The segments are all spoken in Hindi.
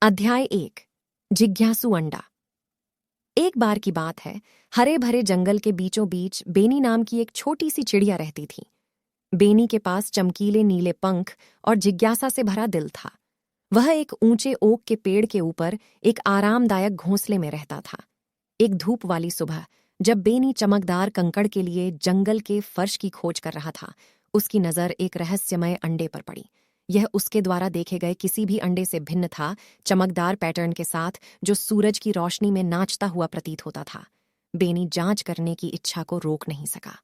अध्याय 1। जिज्ञासु अंडा। एक बार की बात है, हरे भरे जंगल के बीचों बीच बेनी नाम की एक छोटी सी चिड़िया रहती थी। बेनी के पास चमकीले नीले पंख और जिज्ञासा से भरा दिल था। वह एक ऊंचे ओक के पेड़ के ऊपर एक आरामदायक घोंसले में रहता था। एक धूप वाली सुबह, जब बेनी चमकदार कंकड़ के लिए जंगल के फर्श की खोज कर रहा था, उसकी नजर एक रहस्यमय अंडे पर पड़ी। यह उसके द्वारा देखे गए किसी भी अंडे से भिन्न था, चमकदार पैटर्न के साथ जो सूरज की रोशनी में नाचता हुआ प्रतीत होता था। बेनी जांच करने की इच्छा को रोक नहीं सका।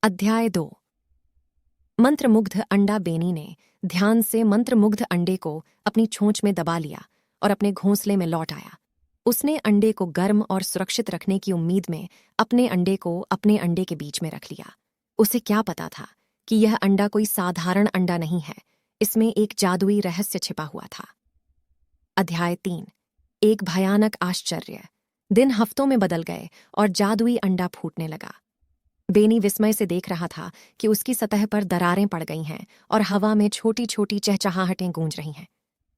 अध्याय 2। मंत्रमुग्ध अंडा। बेनी ने ध्यान से मंत्रमुग्ध अंडे को अपनी छोंच में दबा लिया और अपने घोंसले में लौट आया। उसने अंडे को गर्म और सुरक्षित रखने की उम्मीद में अपने अंडे को अपने अंडे के बीच में रख लिया। उसे क्या पता था कि यह अंडा कोई साधारण अंडा नहीं है, इसमें एक जादुई रहस्य छिपा हुआ था। अध्याय 3। एक भयानक आश्चर्य। दिन हफ्तों में बदल गए और जादुई अंडा फूटने लगा। बेनी विस्मय से देख रहा था कि उसकी सतह पर दरारें पड़ गई हैं और हवा में छोटी छोटी चहचहाहटें गूंज रही हैं।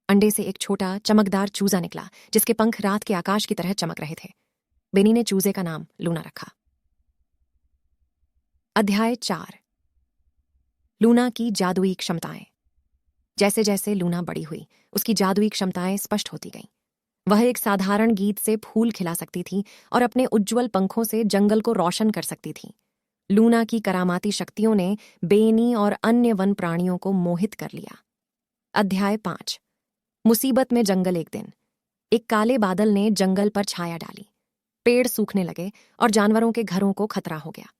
अंडे से एक छोटा चमकदार चूजा निकला, जिसके पंख रात के आकाश की तरह चमक रहे थे। बेनी ने चूजे का नाम लूना रखा। अध्याय 4। लूना की जादुई क्षमताएं। जैसे जैसे लूना बड़ी हुई, उसकी जादुई क्षमताएं स्पष्ट होती गईं। वह एक साधारण गीत से फूल खिला सकती थी और अपने उज्ज्वल पंखों से जंगल को रोशन कर सकती थी। लूना की करामाती शक्तियों ने बेनी और अन्य वन प्राणियों को मोहित कर लिया। अध्याय 5। मुसीबत में जंगल। एक दिन एक काले बादल ने जंगल पर छाया डाली। पेड़ सूखने लगे और जानवरों के घरों को खतरा हो गया।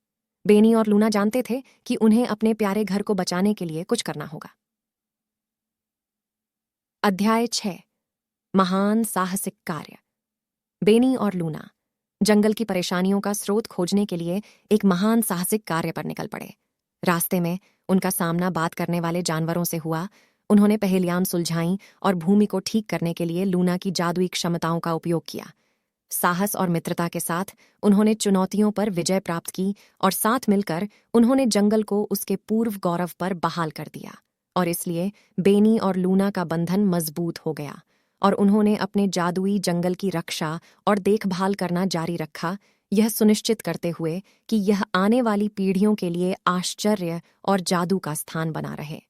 बेनी और लूना जानते थे कि उन्हें अपने प्यारे घर को बचाने के लिए कुछ करना होगा। अध्याय 6। महान साहसिक कार्य। बेनी और लूना जंगल की परेशानियों का स्रोत खोजने के लिए एक महान साहसिक कार्य पर निकल पड़े। रास्ते में उनका सामना बात करने वाले जानवरों से हुआ। उन्होंने पहेलियां सुलझाईं और भूमि को ठीक करने के लिए लूना की जादुई क्षमताओं का उपयोग किया। साहस और मित्रता के साथ उन्होंने चुनौतियों पर विजय प्राप्त की और साथ मिलकर उन्होंने जंगल को उसके पूर्व गौरव पर बहाल कर दिया। और इसलिए बेनी और लूना का बंधन मजबूत हो गया और उन्होंने अपने जादुई जंगल की रक्षा और देखभाल करना जारी रखा, यह सुनिश्चित करते हुए कि यह आने वाली पीढ़ियों के लिए आश्चर्य और जादू का स्थान बना रहे।